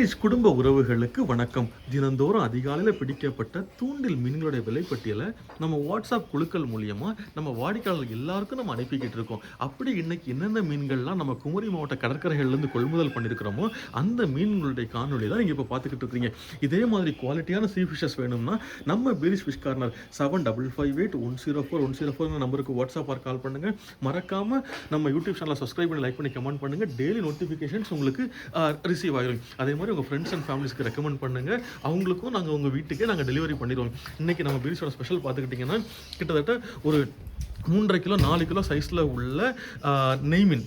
பீரிஷ் குடும்ப உறவுகளுக்கு வணக்கம். தினந்தோறும் அதிகாலையில் பிடிக்கப்பட்ட தூண்டில் மீன்களுடைய விலைப்பட்டியலை நம்ம வாட்ஸ்அப் குழுக்கள் மூலியமா நம்ம வாடிக்கையாளர்கள் எல்லாருக்கும் நம்ம அனுப்பிக்கிட்டு இருக்கோம். அப்படி இன்னைக்கு என்னென்ன மீன்கள்லாம் நம்ம குமரி மாவட்ட கடற்கரைகள்லேருந்து கொள்முதல் பண்ணியிருக்கிறோமோ அந்த மீன்களுடைய காணொலி தான் நீங்கள் இப்போ பார்த்துக்கிட்டு இருக்கீங்க. இதே மாதிரி குவாலிட்டியான சீ ஃபிஷஸ் வேணும்னா நம்ம பீரிஷ் ஃபிஷ் கார்னர் 7558104104 நம்பருக்கு வாட்ஸ்அப் ஆர் கால் பண்ணுங்க. மறக்காம நம்ம யூடியூப் சேனலை சப்ஸ்கிரைப் பண்ணி லைக் பண்ணி கமெண்ட் பண்ணுங்க. டெய்லி நோட்டிஃபிகேஷன்ஸ் உங்களுக்கு ரிசீவ் ஆகிடும். அதே மாதிரி உங்கள் ஃப்ரெண்ட்ஸ் அண்ட் ஃபேமிலிஸ்க்கு ரெக்கமெண்ட் பண்ணுங்கள். அவங்களுக்கும் நாங்கள் உங்கள் வீட்டுக்கே நாங்கள் டெலிவரி பண்ணிடுவோம். இன்றைக்கி நம்ம பீரிஷோட ஸ்பெஷல் பார்த்துக்கிட்டிங்கன்னா கிட்டத்தட்ட ஒரு 3.5 கிலோ 4 கிலோ சைஸில் உள்ள நெய் மீன்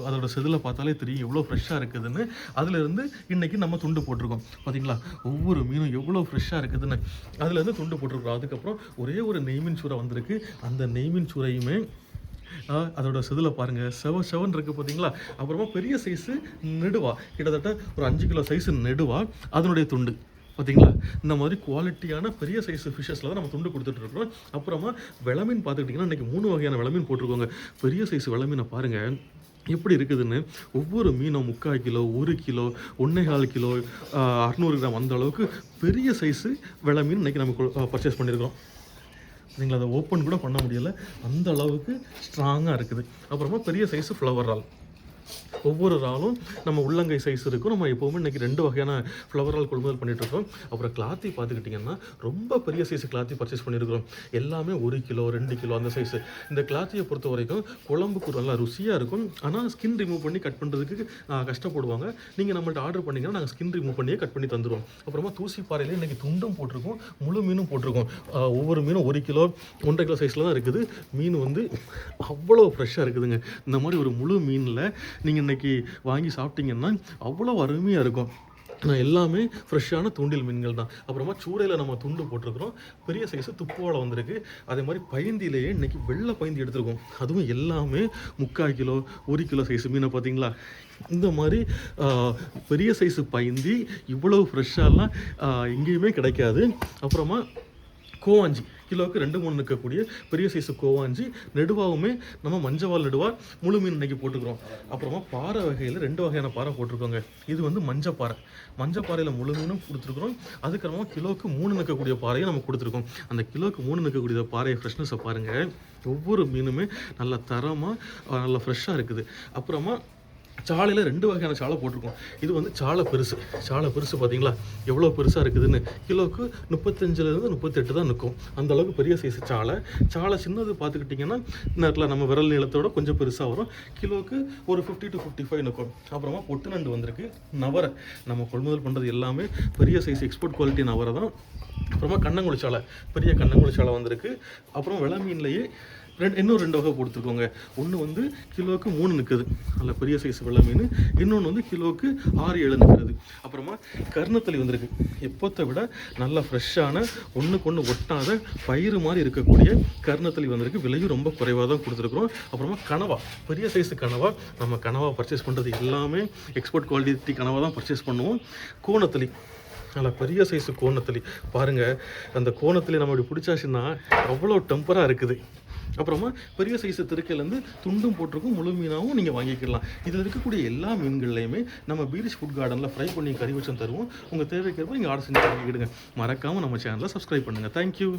அதோட செதில் பார்த்தாலே தெரியும் எவ்வளோ ஃப்ரெஷ்ஷாக இருக்குதுன்னு. அதிலிருந்து இன்றைக்கி நம்ம துண்டு போட்டிருக்கோம். பார்த்தீங்களா, ஒவ்வொரு மீனும் எவ்வளோ ஃப்ரெஷ்ஷாக இருக்குதுன்னு அதுலேருந்து துண்டு போட்டிருக்கிறோம். அதுக்கப்புறம் ஒரே ஒரு நெய்மீன் சூறை வந்திருக்கு. அந்த நெய்மீன் சூறையுமே அதோட செதில் பாருங்கள், செவன் இருக்குது பார்த்தீங்களா. அப்புறமா பெரிய சைஸு நெடுவா, கிட்டத்தட்ட ஒரு 5 கிலோ சைஸு நெடுவா, அதனுடைய துண்டு பார்த்தீங்களா. இந்த மாதிரி குவாலிட்டியான பெரிய சைஸ் ஃபிஷ்ஷஸில் தான் நம்ம துண்டு கொடுத்துட்ருக்கோம். அப்புறமா விளமீன் பார்த்துக்கிட்டிங்கன்னா இன்றைக்கி 3 வகையான விளமீன் போட்டிருக்கோங்க. பெரிய சைஸ் விளமீனை பாருங்கள் எப்படி இருக்குதுன்னு. ஒவ்வொரு மீனும் 3/4 கிலோ 1 கிலோ 1.25 கிலோ 600 கிராம் அந்த அளவுக்கு பெரிய சைஸு விளமீன் இன்றைக்கி நம்ம பர்ச்சேஸ் பண்ணியிருக்கிறோம். நீங்கள் அதை ஓப்பன் கூட பண்ண முடியலை, அந்த அளவுக்கு ஸ்ட்ராங்காக இருக்குது. அப்புறமா பெரிய சைஸு ஃப்ளவர் ரால், ஒவ்வொரு ராலும் நம்ம உள்ளங்கை சைஸ் இருக்கும். நம்ம எப்போவுமே இன்றைக்கி 2 வகையான ஃப்ளவர் ரால் கொள்முதல் பண்ணிகிட்ருக்கோம். அப்புறம் கிளாத்தி பார்த்துக்கிட்டிங்கன்னா ரொம்ப பெரிய சைஸ் கிளாத்தி பர்ச்சேஸ் பண்ணியிருக்கிறோம். எல்லாமே 1 கிலோ 2 கிலோ அந்த சைஸு. இந்த கிளாத்தியை பொறுத்த வரைக்கும் குழம்புக்கு நல்லா ருசியாக இருக்கும். ஆனால் ஸ்கின் ரிமூவ் பண்ணி கட் பண்ணுறதுக்கு கஷ்டப்படுவாங்க. நீங்கள் நம்மள்ட்ட ஆர்டர் பண்ணிங்கன்னா நாங்கள் ஸ்கின் ரிமூவ் பண்ணியே கட் பண்ணி தந்துடுவோம். அப்புறமா தூசி பாறையில் இன்றைக்கி துண்டும் போட்டிருக்கோம், முழு மீனும் போட்டிருக்கோம். ஒவ்வொரு மீனும் 1 கிலோ 1.5 கிலோ சைஸில் தான் இருக்குது. மீன் வந்து அவ்வளோ ஃப்ரெஷ்ஷாக இருக்குதுங்க. இந்த மாதிரி ஒரு முழு மீனில் நீங்கள் இன்றைக்கி வாங்கி சாப்பிட்டீங்கன்னா அவ்வளோ அருமையாக இருக்கும். எல்லாமே ஃப்ரெஷ்ஷான தூண்டில் மீன்கள் தான். அப்புறமா சூடையில் நம்ம துண்டு போட்டிருக்கிறோம். பெரிய சைஸு துப்புவாழை வந்திருக்கு. அதே மாதிரி பைந்திலேயே இன்றைக்கி வெள்ளை பைந்தி எடுத்துருக்கோம். அதுவும் எல்லாமே 3/4 கிலோ 1 கிலோ சைஸு மீனை பார்த்தீங்களா. இந்த மாதிரி பெரிய சைஸு பைந்தி இவ்வளவு ஃப்ரெஷ்ஷாலாம் எங்கேயுமே கிடைக்காது. அப்புறமா கோவாஞ்சி கிலோவுக்கு 2-3 நிற்கக்கூடிய பெரிய சைஸு கோவாஞ்சி நெடுவாவுமே நம்ம மஞ்சவால் நெடுவா முழு மீன் இன்றைக்கி போட்டுக்கிறோம். அப்புறமா பாறை வகையில் 2 வகையான பாறை போட்டிருக்கோங்க. இது வந்து மஞ்சப்பாறையில் முழு மீனும் கொடுத்துருக்குறோம். அதுக்கப்புறமா கிலோவுக்கு 3 நிற்கக்கூடிய பாறையும் நம்ம கொடுத்துருக்கோம். அந்த கிலோவுக்கு 3 நிற்கக்கூடிய பாறையை ஃப்ரெஷ்னஸை பாருங்கள். ஒவ்வொரு மீனுமே நல்ல தரமாக நல்ல ஃப்ரெஷ்ஷாக இருக்குது. அப்புறமா சாலையில் 2 வகையான சாலை போட்டிருக்கோம். இது வந்து சாலை பெருசு பார்த்தீங்களா எவ்வளோ பெருசாக இருக்குதுன்னு. கிலோவுக்கு 35லேருந்து 38 தான் நிற்கும். அந்த அளவுக்கு பெரிய சைஸு சாலை சின்னது பார்த்துக்கிட்டிங்கன்னா நேரத்தில் நம்ம விரல் நீளத்தோட கொஞ்சம் பெருசாக வரும். கிலோவுக்கு ஒரு 50 to 55 நிற்கும். அப்புறமா பொட்டு நண்டு வந்திருக்கு. நவரை நம்ம கொள்முதல் பண்ணுறது எல்லாமே பெரிய சைஸ் எக்ஸ்போர்ட் குவாலிட்டி நவரை தான். அப்புறமா கண்ணங்குழி சாலை, பெரிய கண்ணங்குழி சாலை வந்திருக்கு. அப்புறம் விள மீன்லேயே இன்னும் 2 வகை கொடுத்துருக்கோங்க. ஒன்று வந்து கிலோவுக்கு 3 நிற்குது, நல்ல பெரிய சைஸ் வெள்ளை மீன். இன்னொன்று வந்து கிலோவுக்கு 6-7 நிற்கிறது. அப்புறமா கர்ணத்தளி வந்திருக்கு. எப்போத்தை விட நல்லா ஃப்ரெஷ்ஷான ஒன்றுக்கு ஒன்று ஒட்டாத பயிறு மாதிரி இருக்கக்கூடிய கர்ணத்தளி வந்திருக்கு. விலையும் ரொம்ப குறைவாக தான் கொடுத்துருக்குறோம். அப்புறமா கனவா, பெரிய சைஸு கனவா. நம்ம கனவா பர்ச்சேஸ் பண்ணுறது எல்லாமே எக்ஸ்போர்ட் குவாலிட்டி கனவா தான் பர்ச்சேஸ் பண்ணுவோம். கோணத்தளி, நல்லா பெரிய சைஸு கோணத்தளி பாருங்கள். அந்த கோணத்தளி நம்ம இப்படி பிடிச்சாச்சுன்னா அவ்வளோ டெம்பராக இருக்குது. அப்புறமா பெரிய சைஸு திருக்கையிலேருந்து துண்டும் போட்டிருக்கும், முழு மீனாகவும் நீங்கள் வாங்கிக்கலாம். இதில் இருக்கக்கூடிய எல்லா மீன்கள்லையுமே நம்ம பீரிஷ் ஃபுட் கார்டனில் ஃப்ரை பண்ணி கறி வச்சும் தருவோம். உங்கள் தேவைக்கேற்ப நீங்கள் ஆர்டர் செஞ்சு வாங்கிக்கிடுங்க. மறக்காமல் நம்ம சேனலை சப்ஸ்கிரைப் பண்ணுங்கள். தேங்க்யூ.